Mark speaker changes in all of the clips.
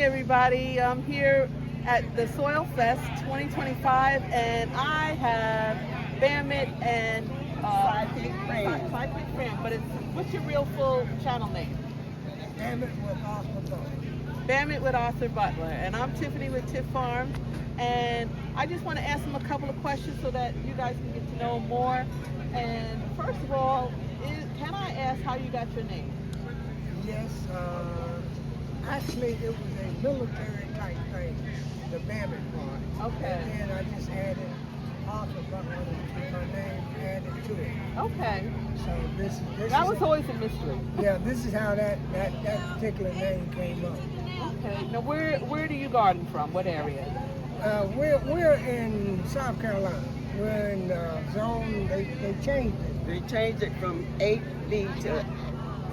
Speaker 1: everybody. I'm here at the Soil Fest 2025, and I have Bamit and Sidekick Fran. But what's your real full channel name? Bamit with Arthur Butler, and I'm Tiffany with Tiff Farms, and I just want to ask them a couple of questions so that you guys can get to know more. And first of all, can I ask how you got your name?
Speaker 2: Yes, actually it was a military type thing, the Bamit part.
Speaker 1: Okay.
Speaker 2: And then I just added Arthur Butler to my name, added to it.
Speaker 1: Okay.
Speaker 2: So this
Speaker 1: That
Speaker 2: is
Speaker 1: was always a mystery.
Speaker 2: yeah, this is how that particular name came up.
Speaker 1: Okay. Now, where do you garden from? What area?
Speaker 2: We're in South Carolina. We're in zone. They changed it.
Speaker 3: They changed it from 8B to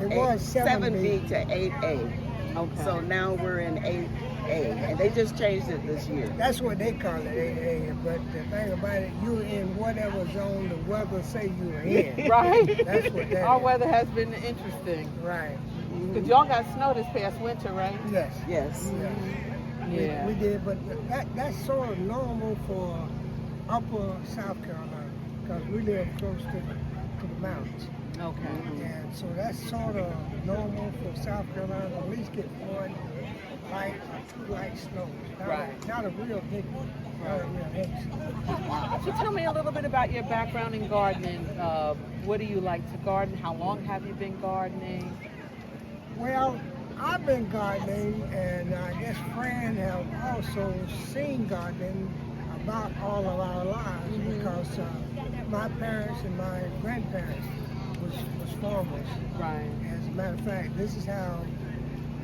Speaker 2: It was
Speaker 3: 7B to 8A.
Speaker 1: Okay.
Speaker 3: So now we're in 8A, and they just changed it this year.
Speaker 2: That's what they call it, AA. But the thing about it, you're in whatever zone the weather say you're in.
Speaker 1: Right.
Speaker 2: That's what that
Speaker 1: Our
Speaker 2: is.
Speaker 1: weather has been interesting.
Speaker 2: Right.
Speaker 1: Because y'all got snow this past winter, right?
Speaker 2: Yes.
Speaker 3: Yes.
Speaker 1: Yeah.
Speaker 2: We did, but that's sort of normal for upper South Carolina because we live close to the mountains.
Speaker 1: Okay.
Speaker 2: And so that's sort of normal for South Carolina to at least get one light or two light snows. Not a real big one. Not a real heavy snow.
Speaker 1: So tell me a little bit about your background in gardening. What do you like to garden? How long have you been gardening?
Speaker 2: Well, I've been gardening, and I guess Fran have also seen gardening about all of our lives because my parents and my grandparents was farmers.
Speaker 1: Right.
Speaker 2: As a matter of fact, this is how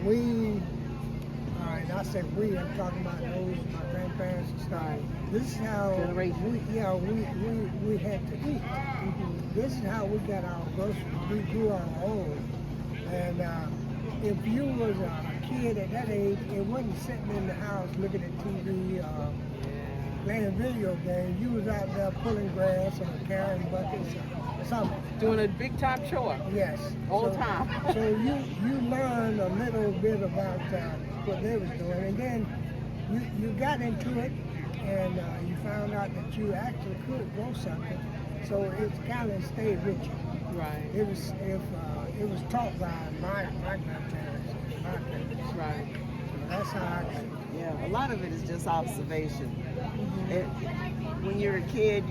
Speaker 2: we, and I said we, I'm talking about those, my grandparents and stuff.
Speaker 1: Right.
Speaker 2: This is how
Speaker 1: Generation.
Speaker 2: we had to eat. This is how we got our groceries. We grew our own. And if you was a kid at that age, it wasn't sitting in the house looking at TV, playing video games. You was out there pulling grass or carrying buckets or something.
Speaker 1: Doing a big time chore.
Speaker 2: Yes.
Speaker 1: All the time.
Speaker 2: So you learned a little bit about what they was doing, and then you got into it, and you found out that you actually could grow something. So it kind of stayed with you.
Speaker 1: Right.
Speaker 2: It was taught by my grandparents, my parents.
Speaker 1: Right.
Speaker 2: So that's how I got it.
Speaker 3: Yeah, a lot of it is just observation. When you're a kid,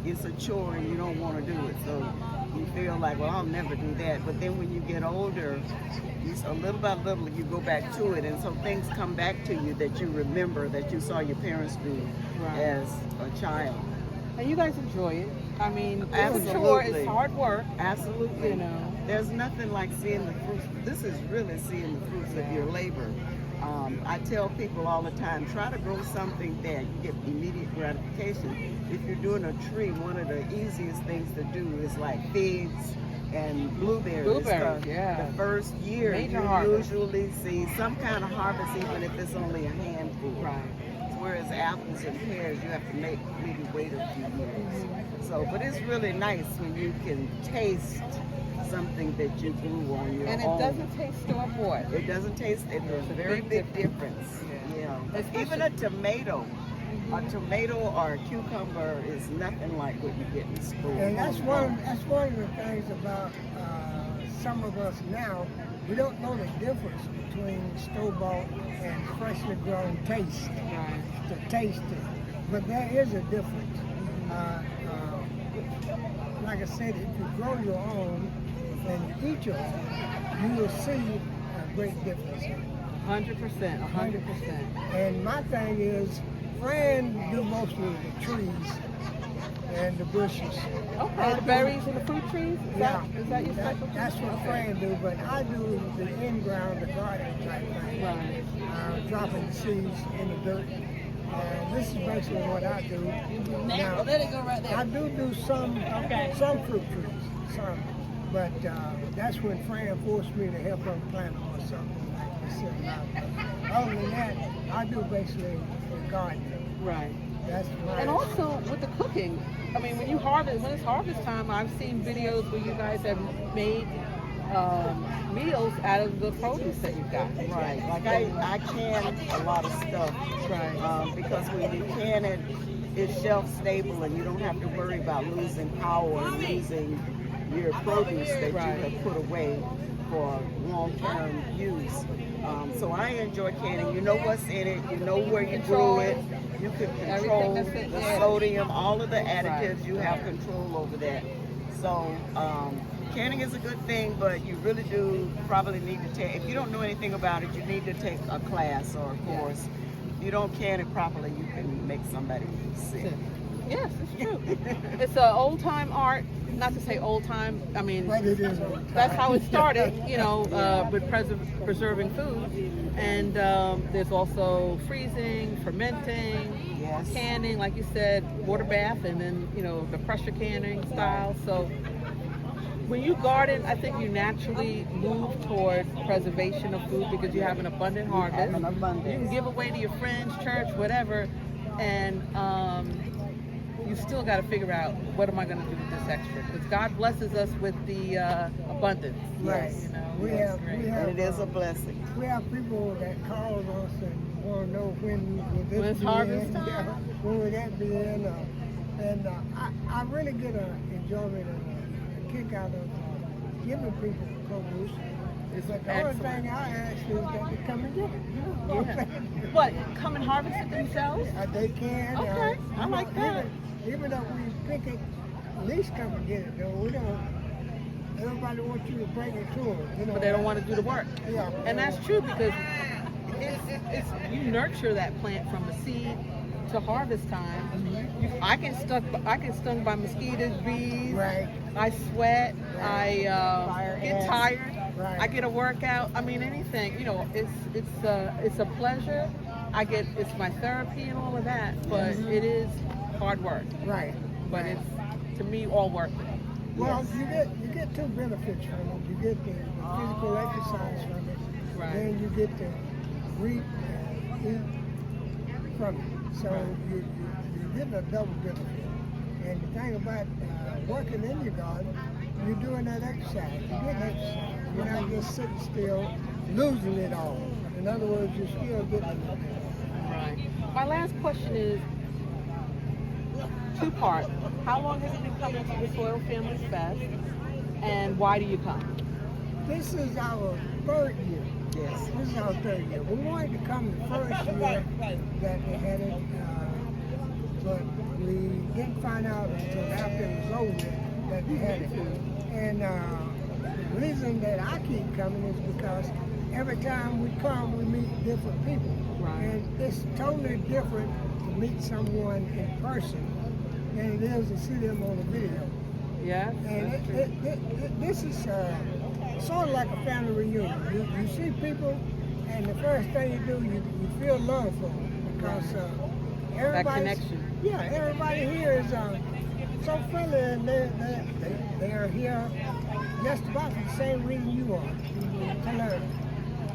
Speaker 3: it's a chore and you don't want to do it. So you feel like, well, I'll never do that. But then when you get older, a little by little, you go back to it. And so things come back to you that you remember that you saw your parents do as a child.
Speaker 1: And you guys enjoy it. I mean, it's a chore,
Speaker 3: Absolutely.
Speaker 1: it's hard work.
Speaker 3: Absolutely.
Speaker 1: You know.
Speaker 3: There's nothing like seeing the fruits. This is really seeing the fruits of your labor. I tell people all the time, try to grow something that you get immediate gratification. If you're doing a tree, one of the easiest things to do is like figs and blueberries.
Speaker 1: Blueberries,
Speaker 3: The first year
Speaker 1: Major
Speaker 3: you
Speaker 1: harvest.
Speaker 3: usually see some kind of harvest, even if it's only a handful.
Speaker 1: Right.
Speaker 3: Whereas apples and pears, you have to maybe wait a few years. So, but it's really nice when you can taste something that you grew on your own.
Speaker 1: And it doesn't taste store bought.
Speaker 3: It doesn't taste. It's a very big difference. Yeah. Even a tomato or a cucumber is nothing like what you get in school.
Speaker 2: And that's one of the things about some of us now. We don't know the difference between store-bought and freshly grown taste.
Speaker 1: Right.
Speaker 2: To taste it, but there is a difference. Like I said, if you grow your own and you eat your own, you will see a great difference.
Speaker 1: 100%. 100%.
Speaker 2: And my thing is, Fran do most of the trees and the bushes.
Speaker 1: Okay, the berries and the fruit trees? Is that your specialty?
Speaker 2: That's what Fran do, but I do the in-ground, the garden type thing.
Speaker 1: Right.
Speaker 2: Dropping the seeds in the dirt. This is basically what I do. Now,
Speaker 1: let it go right there.
Speaker 2: I do some fruit trees, some, but that's when Fran forced me to help her plant them or something like this. Other than that, I do basically gardening.
Speaker 1: Right.
Speaker 2: That's my.
Speaker 1: And also with the cooking, I mean, when it's harvest time, I've seen videos where you guys have made meals out of the produce that you've got.
Speaker 3: Right. Like I can a lot of stuff.
Speaker 1: Right.
Speaker 3: Because when you can it, it's shelf stable and you don't have to worry about losing power and losing your produce that
Speaker 1: Right.
Speaker 3: you have put away for long-term use. So I enjoy canning. You know what's in it. You know where you grew it. You can control
Speaker 1: Everything that's in
Speaker 3: the
Speaker 1: it.
Speaker 3: sodium, all of the additives.
Speaker 1: Right.
Speaker 3: You have control over that. So canning is a good thing, but you really do probably need to take. If you don't know anything about it, you need to take a class or a course. If you don't can it properly, you can make somebody sick.
Speaker 1: Yes, it's true. It's an old time art. Not to say old time. I mean,
Speaker 2: But it is.
Speaker 1: that's how it started. You know, with preserving food. And there's also freezing, fermenting,
Speaker 3: Yes.
Speaker 1: canning, like you said, water bath, and then the pressure canning style. So when you garden, I think you naturally move toward preservation of food because you have an abundant harvest.
Speaker 3: Have an abundance.
Speaker 1: You can give away to your friends, church, whatever, and you still got to figure out what am I going to do with this extra, because God blesses us with the abundance.
Speaker 3: Right.
Speaker 1: You know,
Speaker 2: We
Speaker 1: it's
Speaker 2: have,
Speaker 1: great.
Speaker 2: we have,
Speaker 3: And it is a blessing.
Speaker 2: we have people that call us and want to know when will this
Speaker 1: When it's
Speaker 2: be
Speaker 1: harvest
Speaker 2: in,
Speaker 1: time?
Speaker 2: when will that be in, and I really get an enjoyment and a kick out of giving people produce.
Speaker 1: It's
Speaker 2: But the only
Speaker 1: excellent.
Speaker 2: thing I ask is that they come and get it. You know what I'm saying?
Speaker 1: What, come and harvest it themselves?
Speaker 2: They can.
Speaker 1: Okay, I
Speaker 2: you
Speaker 1: like
Speaker 2: know,
Speaker 1: that.
Speaker 2: Even though we pick it, at least come and get it. Though we don't. Everybody wants you to bring it to them. You know.
Speaker 1: But they don't want to do the work.
Speaker 2: Yeah.
Speaker 1: And that's true, because it's you nurture that plant from the seed to harvest time. I get stung by mosquitoes, bees.
Speaker 2: Right.
Speaker 1: I sweat.
Speaker 2: Right.
Speaker 1: I get
Speaker 3: ants.
Speaker 1: tired.
Speaker 2: Right.
Speaker 1: I get a workout. I mean, anything. It's a pleasure. It's my therapy and all of that. But it is hard work.
Speaker 2: Right.
Speaker 1: But it's, to me, all worth it.
Speaker 2: Well, you get two benefits from it. You get the physical exercise from it.
Speaker 1: Right.
Speaker 2: Then you get to reap and eat from it. So you get a double benefit. And the thing about working in your garden, you're doing that exercise. You're getting exercise. You're not just sitting still, losing it all. In other words, you're still getting it.
Speaker 1: Right. My last question is two-part. How long has it been coming to the Soil Family Fest, and why do you come?
Speaker 2: This is our third year.
Speaker 3: Yes.
Speaker 2: This is our third year. We wanted to come the first year that they had it, but we didn't find out until after it was over that they had it. And the reason that I keep coming is because every time we come, we meet different people.
Speaker 1: Right.
Speaker 2: And it's totally different to meet someone in person than it is to see them on a video.
Speaker 1: Yes.
Speaker 2: And this is sort of like a family reunion. You see people, and the first thing you do, you feel love for them, because everybody.
Speaker 1: connection.
Speaker 2: Yeah, everybody here is so friendly, and they are here just about for the same reason you are, to learn.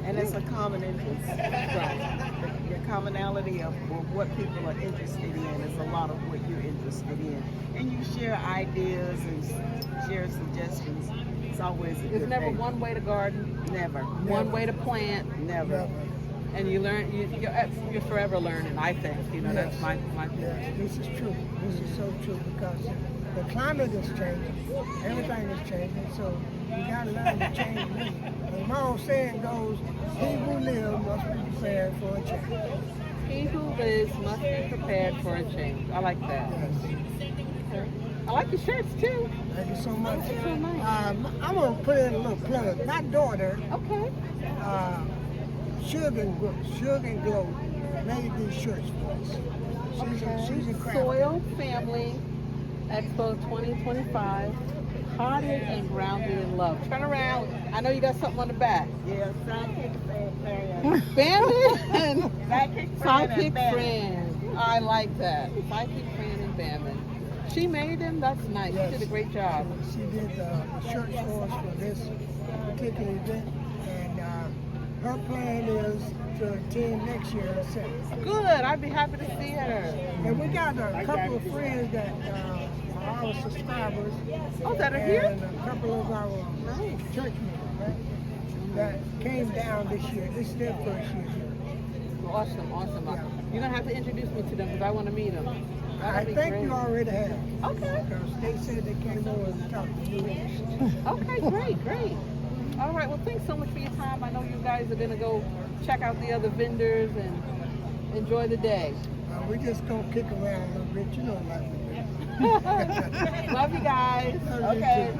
Speaker 3: And it's a common interest.
Speaker 1: Right.
Speaker 3: The commonality of what people are interested in is a lot of what you're interested in. And you share ideas and share suggestions. It's always a good
Speaker 1: There's never
Speaker 3: thing.
Speaker 1: one way to garden,
Speaker 3: Never.
Speaker 1: one way to plant,
Speaker 3: Never.
Speaker 1: and you learn. You're forever learning. I think. That's my.
Speaker 2: Yes, this is true. This is so true, because the climate is changing. Everything is changing, so you got to learn to change with it. And my old saying goes, he who lives must be prepared for a change.
Speaker 1: He who lives must be prepared for a change. I like that.
Speaker 2: Yes.
Speaker 1: I like the shirts too.
Speaker 2: Thank you so much.
Speaker 1: That's so nice.
Speaker 2: I'm going to put in a little plug. My daughter,
Speaker 1: Okay.
Speaker 2: Sugar and Glow, made these shirts for us. She's a crafter.
Speaker 1: Soil Family Expo 2025. Hearted and grounded in love. Turn around. I know you got something on the back.
Speaker 3: Yeah, sidekick Fran.
Speaker 1: Bandit.
Speaker 3: Sidekick Fran.
Speaker 1: Sidekick
Speaker 3: and Bandit.
Speaker 1: Fran. I like that. Sidekick Fran and Bandit. She made them. That's nice.
Speaker 2: Yes.
Speaker 1: She did a great job.
Speaker 2: She did the shirts for us for this particular event, and her plan is to attend next year herself.
Speaker 1: Good. I'd be happy to see her.
Speaker 2: And we got a couple of friends that our subscribers.
Speaker 1: Oh, that are here?
Speaker 2: And a couple of our
Speaker 1: Nice.
Speaker 2: church members, right? That came down this year. This is their first year here.
Speaker 1: Awesome, awesome.
Speaker 2: Yeah.
Speaker 1: You're gonna have to introduce me to them because I want to meet them.
Speaker 2: I think you already have.
Speaker 1: Okay.
Speaker 2: Because they said they came over and talked to you.
Speaker 1: Okay, great, great. All right, well, thanks so much for your time. I know you guys are gonna go check out the other vendors and enjoy the day.
Speaker 2: We're just going to kick around a little bit, you know, like we do.
Speaker 1: Love you guys.
Speaker 2: Love you
Speaker 1: Okay.
Speaker 2: too.